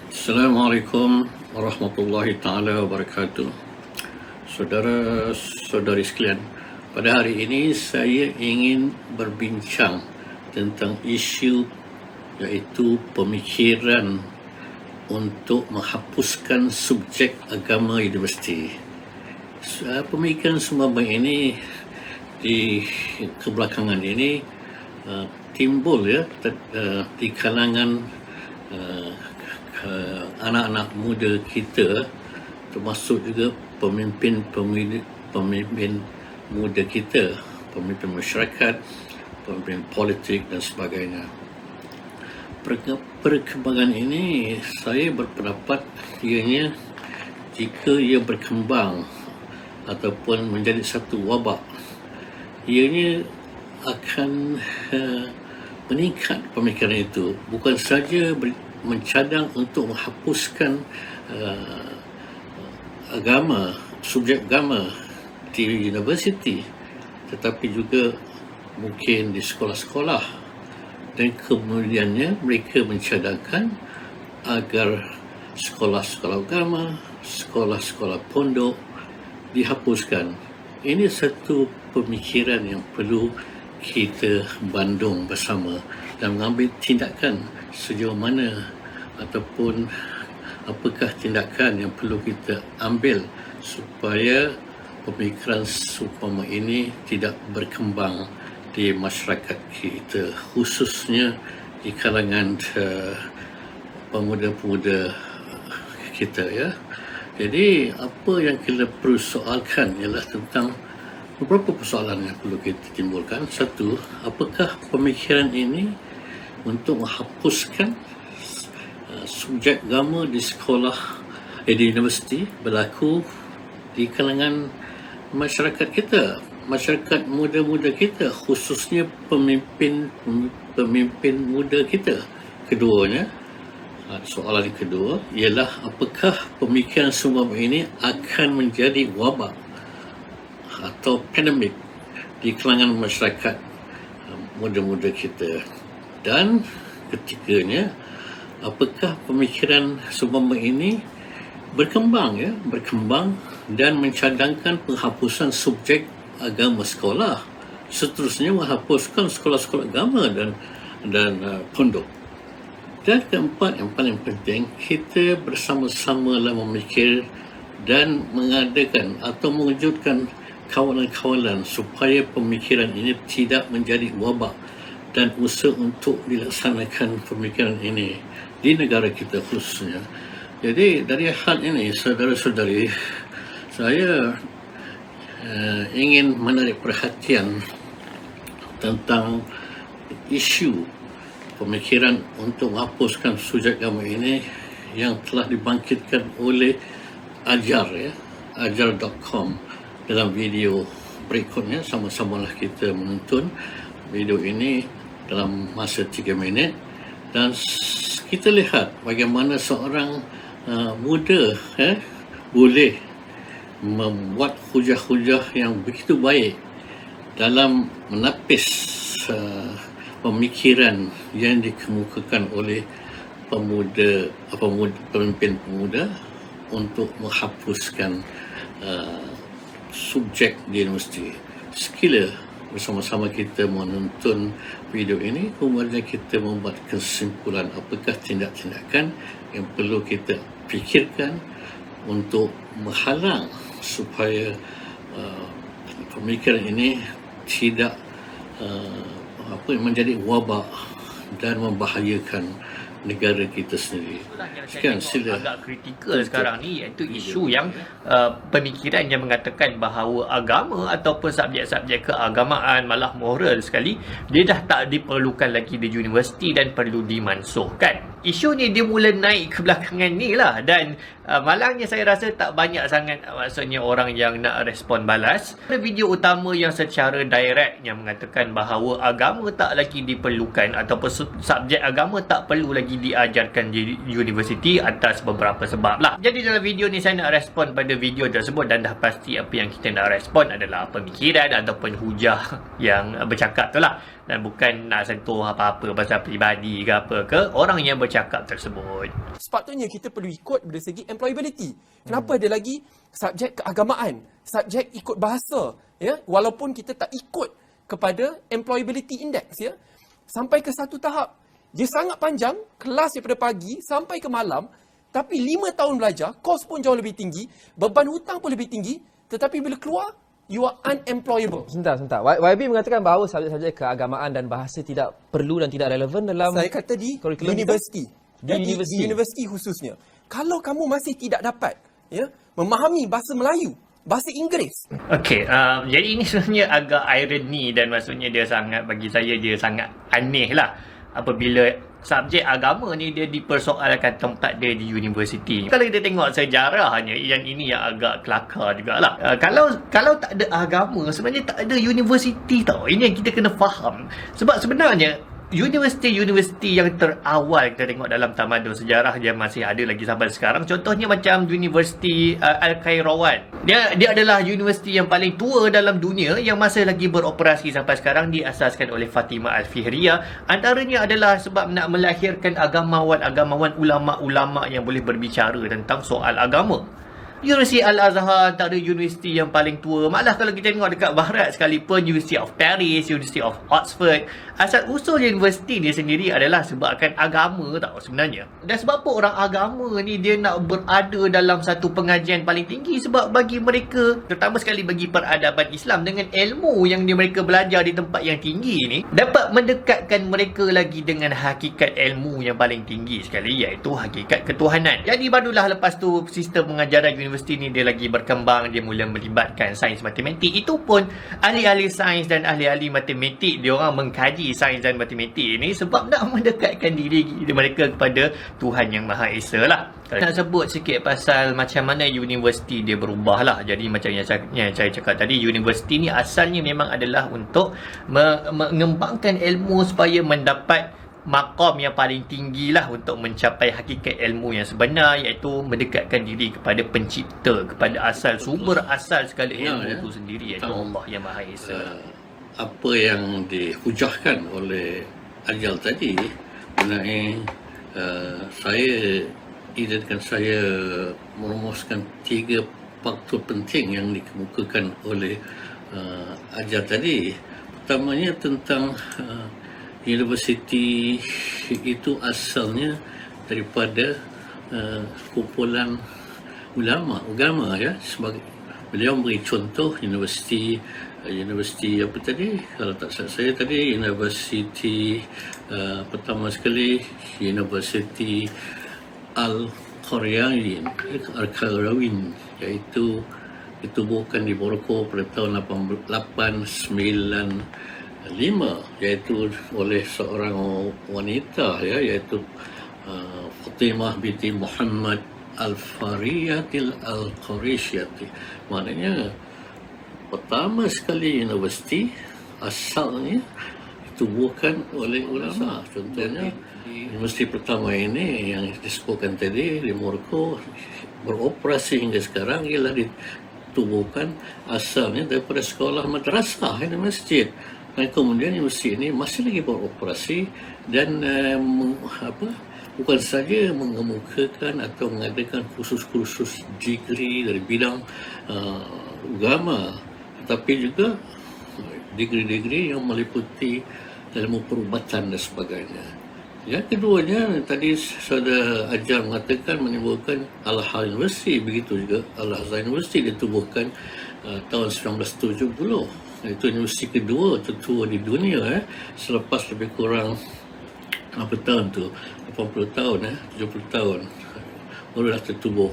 Assalamualaikum warahmatullahi taala wabarakatuh. Saudara-saudari sekalian, pada hari ini saya ingin berbincang tentang isu iaitu pemikiran untuk menghapuskan subjek agama universiti. Pemikiran semacam ini di kebelakangan ini timbul di kalangan anak-anak muda kita, termasuk juga pemimpin muda kita, pemimpin masyarakat, pemimpin politik dan sebagainya. Perkembangan ini saya berpendapat ianya jika ia berkembang ataupun menjadi satu wabak, ianya akan meningkat pemikiran itu, bukan saja mencadang untuk menghapuskan subjek agama di universiti, tetapi juga mungkin di sekolah-sekolah, dan kemudiannya mereka mencadangkan agar sekolah-sekolah agama, sekolah-sekolah pondok dihapuskan. Ini satu pemikiran yang perlu kita bandung bersama dan mengambil tindakan sejauh mana ataupun apakah tindakan yang perlu kita ambil supaya pemikiran seumpama ini tidak berkembang di masyarakat kita, khususnya di kalangan pemuda-pemuda kita, ya. Jadi apa yang kita perlu soalkan ialah tentang beberapa persoalan yang perlu kita timbulkan. Satu, apakah pemikiran ini untuk menghapuskan subjek agama di sekolah, di universiti berlaku di kalangan masyarakat kita, masyarakat muda-muda kita, khususnya pemimpin muda kita. Keduanya, soalan yang kedua ialah apakah pemikiran semua ini akan menjadi wabak atau pandemik di kalangan masyarakat muda-muda kita. Dan ketiganya, apakah pemikiran semua ini berkembang dan mencadangkan penghapusan subjek agama sekolah, seterusnya menghapuskan sekolah-sekolah agama dan pondok. Dan keempat, yang paling penting, kita bersama-sama memikir dan mengadakan atau mewujudkan kawalan-kawalan supaya pemikiran ini tidak menjadi wabak, dan usaha untuk dilaksanakan pemikiran ini di negara kita khususnya. Jadi dari hal ini, saudara-saudari, saya ingin menarik perhatian tentang isu pemikiran untuk menghapuskan subjek agama ini yang telah dibangkitkan oleh ajar.com. Dalam video berikutnya, sama-samalah kita menonton video ini dalam masa 3 minit, dan kita lihat bagaimana seorang muda boleh membuat hujah-hujah yang begitu baik dalam menapis pemikiran yang dikemukakan oleh pemimpin pemuda untuk menghapuskan subjek di universiti. Sekila bersama-sama kita menonton video ini, kemudian kita membuat kesimpulan apakah tindak-tindakan yang perlu kita fikirkan untuk menghalang supaya pemikiran ini tidak menjadi wabak dan membahayakan negara kita sendiri. Sekian, sila. Agak kritikal sekarang ni, iaitu isu yang pemikiran yang mengatakan bahawa agama ataupun subjek-subjek keagamaan, malah moral sekali, dia dah tak diperlukan lagi di universiti dan perlu dimansuhkan. Isu ni dia mula naik ke belakangan ni lah, dan malangnya saya rasa tak banyak sangat maksudnya orang yang nak respon balas. Ada video utama yang secara direct yang mengatakan bahawa agama tak lagi diperlukan ataupun subjek agama tak perlu lagi diajarkan di universiti atas beberapa sebab lah. Jadi dalam video ni saya nak respon pada video tersebut, dan dah pasti apa yang kita nak respon adalah pemikiran ataupun hujah yang bercakap tu lah, dan bukan nak sentuh apa-apa pasal peribadi ke apa ke orang yang cakap tersebut. Sepatutnya kita perlu ikut dari segi employability. Kenapa ada lagi subjek keagamaan, subjek ikut bahasa, ya, walaupun kita tak ikut kepada employability index, ya. Sampai ke satu tahap, dia sangat panjang, kelas daripada pagi sampai ke malam, tapi 5 tahun belajar, kos pun jauh lebih tinggi, beban hutang pun lebih tinggi, tetapi bila keluar, you are unemployable. Sebentar. YB mengatakan bahawa subjek-subjek keagamaan dan bahasa tidak perlu dan tidak relevan dalam Saya kata di kurikulum universiti. Di universiti. Di universiti khususnya. Kalau kamu masih tidak dapat, ya, memahami bahasa Melayu, bahasa Inggeris. Okey, jadi ini sebenarnya agak irony dan maksudnya bagi saya dia sangat aneh lah apabila subjek agama ni dia dipersoalkan tempat dia di universiti. Kalau kita tengok sejarahnya, yang ini yang agak kelakar jugalah. Kalau tak ada agama, sebenarnya tak ada universiti tau. Ini yang kita kena faham. Sebab sebenarnya universiti yang terawal kita tengok dalam tamadun sejarah dia masih ada lagi sampai sekarang. Contohnya macam Universiti Al-Qairawan. Dia adalah universiti yang paling tua dalam dunia yang masih lagi beroperasi sampai sekarang, diasaskan oleh Fatimah Al-Fihriyah. Antaranya adalah sebab nak melahirkan agamawan, ulama-ulama yang boleh berbicara tentang soal agama. Universiti Al-Azhar tak ada universiti yang paling tua. Malah kalau kita tengok dekat barat sekalipun, University of Paris, University of Oxford, asal usul universiti ni sendiri adalah sebabkan agama tau sebenarnya. Dan sebab apa orang agama ni dia nak berada dalam satu pengajian paling tinggi? Sebab bagi mereka, terutama sekali bagi peradaban Islam, dengan ilmu yang mereka belajar di tempat yang tinggi ni, dapat mendekatkan mereka lagi dengan hakikat ilmu yang paling tinggi sekali, iaitu hakikat ketuhanan. Jadi barulah lepas tu sistem pengajaran universiti ni dia lagi berkembang, dia mula melibatkan sains matematik. Itu pun ahli-ahli sains dan ahli-ahli matematik dia orang mengkaji sains dan matematik ni sebab nak mendekatkan diri mereka kepada Tuhan Yang Maha Esa lah. Nak sebut sikit pasal macam mana universiti dia berubah lah. Jadi macam yang saya cakap tadi, universiti ni asalnya memang adalah untuk mengembangkan ilmu supaya mendapat maqam yang paling tinggi lah untuk mencapai hakikat ilmu yang sebenar, iaitu mendekatkan diri kepada pencipta, kepada asal, sumber asal segala ilmu itu sendiri, iaitu Allah Yang Maha Esa. Apa yang dihujahkan oleh Ajal tadi mengenai saya merumuskan 3 faktor penting yang dikemukakan oleh Ajal tadi. Pertamanya tentang universiti itu asalnya daripada kumpulan agama, ya. Sebagai beliau beri contoh universiti apa tadi, kalau tak salah saya tadi, universiti pertama sekali Universiti Al-Qarawin, iaitu ditubuhkan di Morocco pada tahun 1895, iaitu oleh seorang wanita, ya, iaitu Fatimah binti Muhammad Al-Fariyatil Al-Quraisyati. Maknanya pertama sekali universiti asalnya ditubuhkan oleh ulama. Contohnya universiti pertama ini yang disebutkan tadi di Morocco beroperasi hingga sekarang ialah ditubuhkan asalnya daripada sekolah madrasah di masjid. Dan kemudian universiti ini masih lagi beroperasi dan bukan saja mengemukakan atau mengadakan kursus-kursus degree dari bidang agama, tetapi juga degree-degree yang meliputi ilmu perubatan dan sebagainya. Yang keduanya, tadi Saudara Ajal mengatakan menimbulkan Al-Azhar University, begitu juga Al-Azhar University ditubuhkan tahun 1970. Itu universiti kedua tertua di dunia, selepas lebih kurang apa tahun tu, 80 tahun 70 tahun barulah tertubuh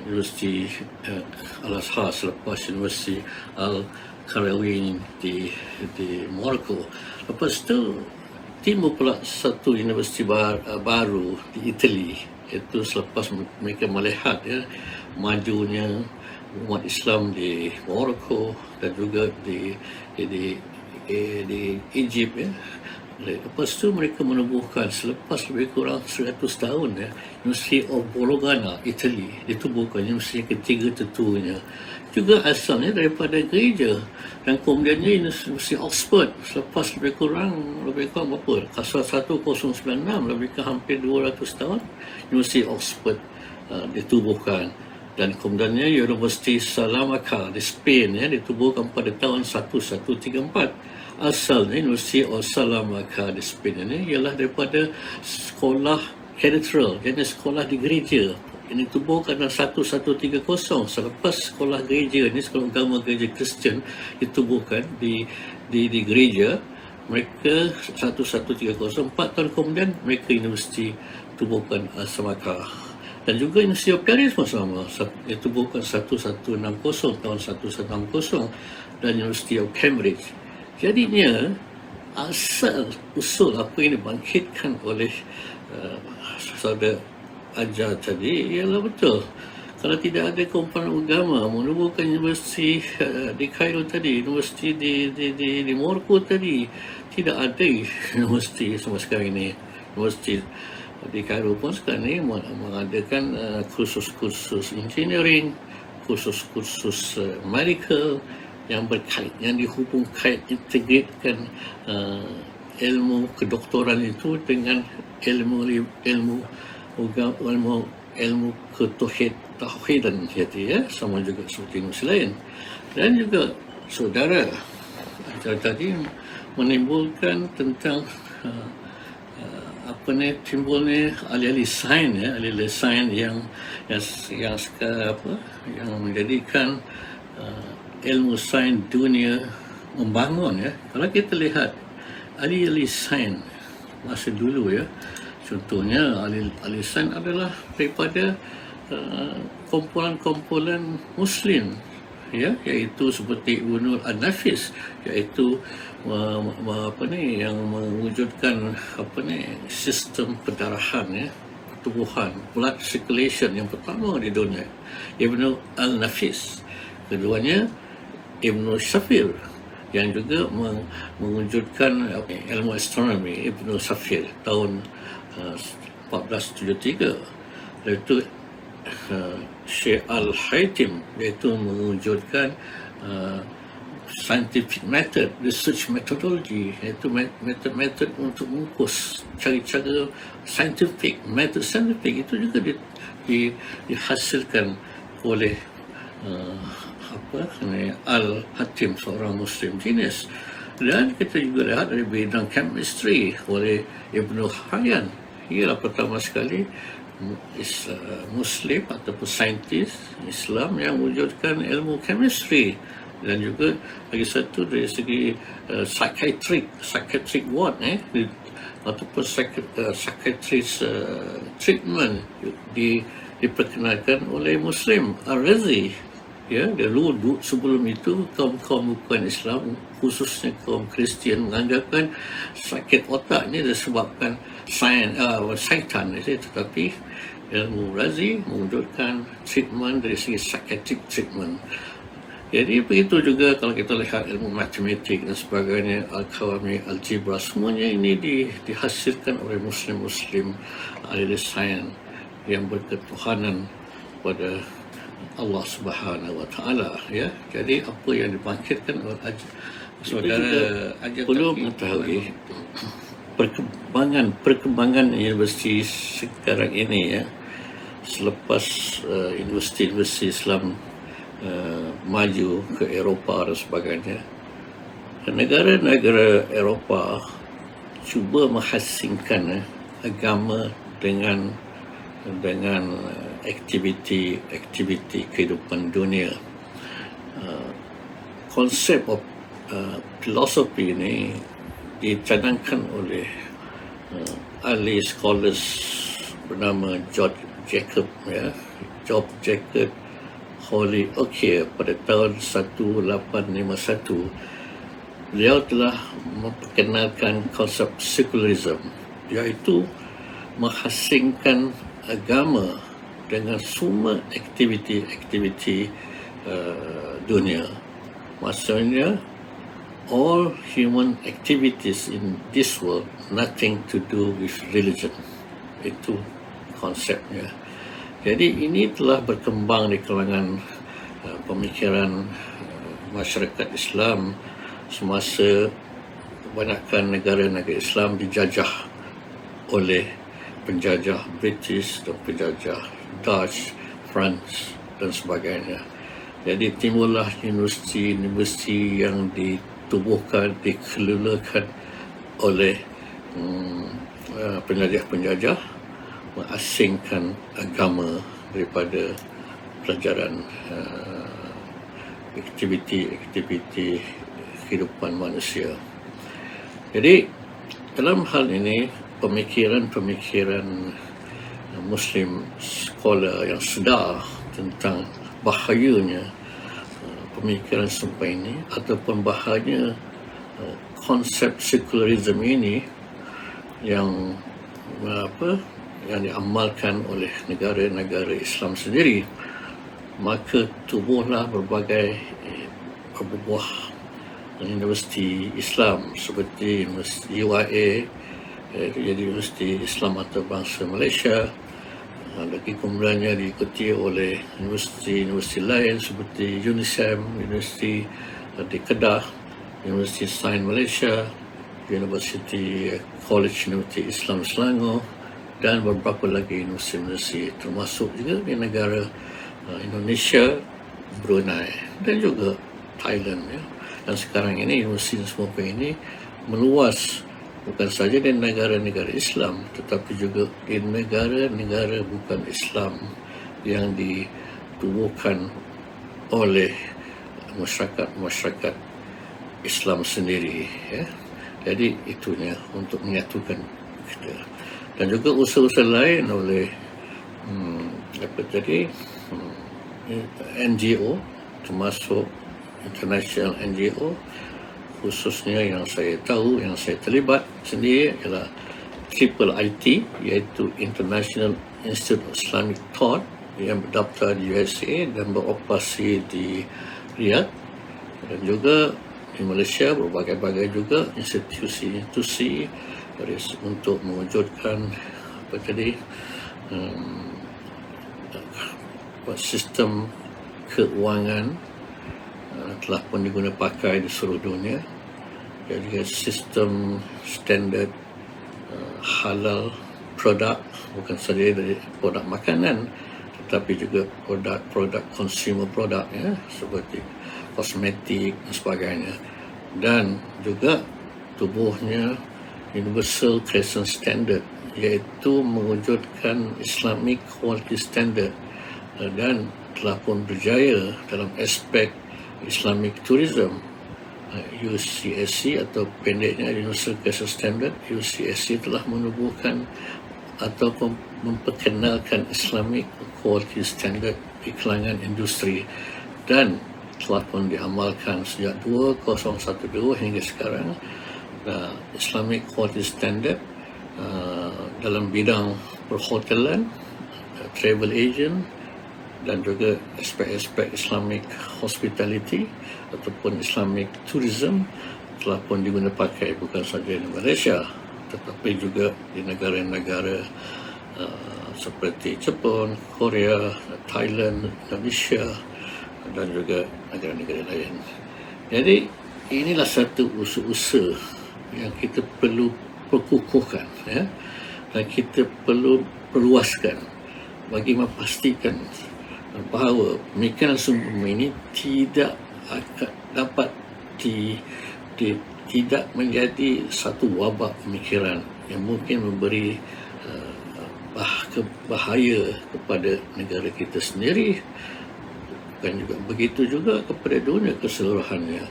Universiti Al-Azhar selepas Universiti Al-Qarawin di Morocco. Lepas tu timbul pula satu universiti baru di Itali, iaitu selepas mereka melihat, ya, majunya umat Islam di Morocco dan juga di Egypt, ya, Lepas tu mereka menubuhkan selepas lebih kurang 100 tahun University of Bologna, Italy ditubuhkan, universiti ketiga tertuanya, juga asalnya daripada gereja, dan kemudiannya Universiti Oxford selepas lebih kurang berapa, kasar 1096, lebih kurang hampir 200 tahun Universiti Oxford ditubuhkan. Dan kemudiannya Universiti Salamanca di Spain ditubuhkan pada tahun 1134. Asalnya Universiti Salamanca di Spain ini ialah daripada sekolah katedral, jenis sekolah di gereja. Ini tubuhkan dalam 1130 selepas sekolah gereja ini, sekolah agama gereja Kristian ditubuhkan di gereja. Mereka 1130, 4 tahun kemudian mereka universiti tubuhkan Salamanca. Dan juga Universiti of Paris pun sama, ditubuhkan 1160 tahun 1160, dan University of Cambridge. Jadinya asal usul apa yang dibangkitkan oleh saudara ajar tadi ialah betul. Kalau tidak ada komponen agama, menubuhkan universiti di Cairo tadi, universiti di Morocco tadi, tidak ada universiti sama sekarang ini. Universiti di Cairo pun sekarang ini mengadakan kursus-kursus engineering, kursus-kursus medical yang berkait, yang dihubung kait, integratekan ilmu kedoktoran itu dengan ilmu ketauhidan, sama juga seperti ilmu lain. Dan juga saudara ajar tadi menimbulkan tentang timbulnya ahli-ahli sains, ahli-ahli sains yang sekarang yang menjadikan ilmu sains dunia membangun. Kalau kita lihat ahli-ahli sains masa dulu, contohnya ahli sains adalah daripada kumpulan-kumpulan Muslim, iaitu seperti Ibnu An-Nafis, iaitu yang mewujudkan sistem pendarahan, pertubuhan, blood circulation yang pertama di dunia, Ibnu Al-Nafis. Keduanya Ibnu Safir, yang juga mewujudkan ilmu astronomi, Ibnu Safir tahun 1473. Iaitu Syekh Al-Haytham, iaitu mewujudkan scientific method, research methodology, iaitu metod untuk mengukus, cari cara scientific, method scientific itu juga dihasilkan oleh Al-Hatim, seorang Muslim jenis. Dan kita juga lihat dari bidang chemistry oleh Ibnu Hayyan. Ialah pertama sekali Muslim ataupun saintis Islam yang wujudkan ilmu chemistry. Dan juga lagi satu dari segi psychiatric ward, ataupun psychiatric treatment diperkenalkan oleh Muslim Al-Razi. Dulu sebelum itu kaum bukan Islam, khususnya kaum Kristian, menganggapkan sakit otak ini disebabkan syaitan, tetapi ilmu Razi mewujudkan treatment dari segi psychiatric treatment. Jadi begitu juga kalau kita lihat ilmu matematik dan sebagainya, Al-Qawami, Algebra, semuanya ini dihasilkan oleh Muslim ahli sains yang berketuhanan pada Allah Subhanahu Wa Taala. Jadi apa yang dibangkitkan oleh saudara ajar perlu mengetahui perkembangan universiti sekarang ini, selepas universiti Islam maju ke Eropah dan sebagainya. Negara-negara Eropah cuba menghasingkan agama dengan aktiviti kehidupan dunia. Konsep filosofi ini dicanangkan oleh ahli scholars bernama George Jacob Holyoake pada tahun 1851. Beliau telah memperkenalkan konsep secularism, iaitu menghasingkan agama dengan semua aktiviti dunia. Maksudnya all human activities in this world nothing to do with religion. Itu konsepnya. Jadi ini telah berkembang di kalangan pemikiran masyarakat Islam semasa kebanyakan negara-negara Islam dijajah oleh penjajah British dan penjajah Dutch, France dan sebagainya. Jadi timbullah universiti yang ditubuhkan, dikelolakan oleh penjajah-penjajah mengasingkan agama daripada pelajaran aktiviti kehidupan manusia. Jadi dalam hal ini pemikiran Muslim scholar yang sedar tentang bahayanya pemikiran serupa ini ataupun bahayanya konsep sekularisme ini yang diamalkan oleh negara-negara Islam sendiri, maka tubuhlah berbagai buah universiti Islam seperti Universiti UIA, jadi Universiti Islam Antarabangsa Malaysia. Lagi kemudiannya diikuti oleh universiti-universiti lain seperti UNISEM, Universiti di Kedah, Universiti Sains Malaysia, University College Universiti Islam Selangor dan beberapa lagi universiti termasuk juga di negara Indonesia, Brunei dan juga Thailand ya. Dan sekarang ini universiti semua ini meluas bukan saja di negara-negara Islam tetapi juga di negara-negara bukan Islam yang ditubuhkan oleh masyarakat Islam sendiri ya. Jadi itunya untuk menyatukan kita. Dan juga usaha-usaha lain oleh NGO termasuk international NGO, khususnya yang saya tahu, yang saya terlibat sendiri ialah IIIT, iaitu International Institute of Islamic Thought yang berdaftar di USA dan beroperasi di Riyadh, dan juga di Malaysia berbagai-bagai juga institusi-institusi untuk mewujudkan sistem keuangan telah pun digunakan pakai di seluruh dunia. Jadi sistem standard halal produk, bukan saja dari produk makanan tetapi juga produk consumer produk ya, seperti kosmetik dan sebagainya. Dan juga tubuhnya Universal Crescent Standard, iaitu mewujudkan Islamic Quality Standard, dan telah pun berjaya dalam aspek Islamic Tourism. UCSC atau pendeknya Universal Crescent Standard, UCSC telah menubuhkan atau memperkenalkan Islamic Quality Standard di kalangan industri dan telah pun diamalkan sejak 2012 hingga sekarang. Islamic Quality Standard dalam bidang perhotelan, travel agent dan juga aspek-aspek Islamic Hospitality ataupun Islamic Tourism telah pun digunakan pakai bukan saja di Malaysia tetapi juga di negara-negara seperti Jepun, Korea, Thailand, Indonesia dan juga negara-negara lain. Jadi inilah satu usaha yang kita perlu perkukuhkan ya, dan kita perlu perluaskan bagi memastikan bahawa pemikiran semua ini tidak akan dapat tidak menjadi satu wabak pemikiran yang mungkin memberi bahaya kepada negara kita sendiri dan juga begitu juga kepada dunia keseluruhannya.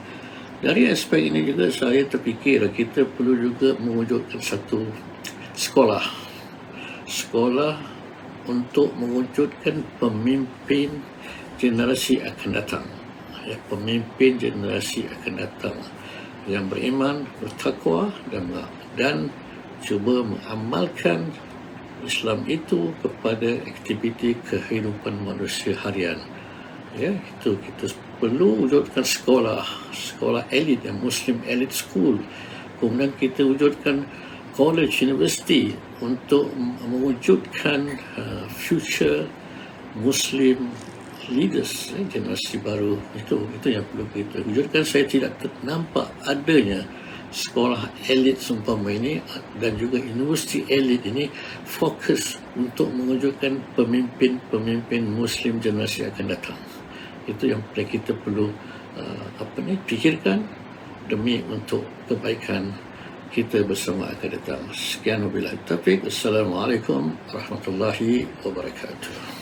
Dari aspek ini juga saya terfikir kita perlu juga mewujudkan satu sekolah untuk mewujudkan pemimpin generasi akan datang ya, pemimpin generasi akan datang yang beriman, bertakwa dan cuba mengamalkan Islam itu kepada aktiviti kehidupan manusia harian. Ya, itu kita perlu wujudkan sekolah elit, yang Muslim elite school. Kemudian kita wujudkan college, university untuk mewujudkan future Muslim leaders, generasi baru. Itu yang perlu kita wujudkan. Saya tidak nampak adanya sekolah elit seumpama ini dan juga universiti elit ini fokus untuk mewujudkan pemimpin Muslim generasi akan datang. Itu yang kita perlu fikirkan demi untuk kebaikan kita bersama akan datang. Sekian wabillahi taufiq. Assalamualaikum warahmatullahi wabarakatuh.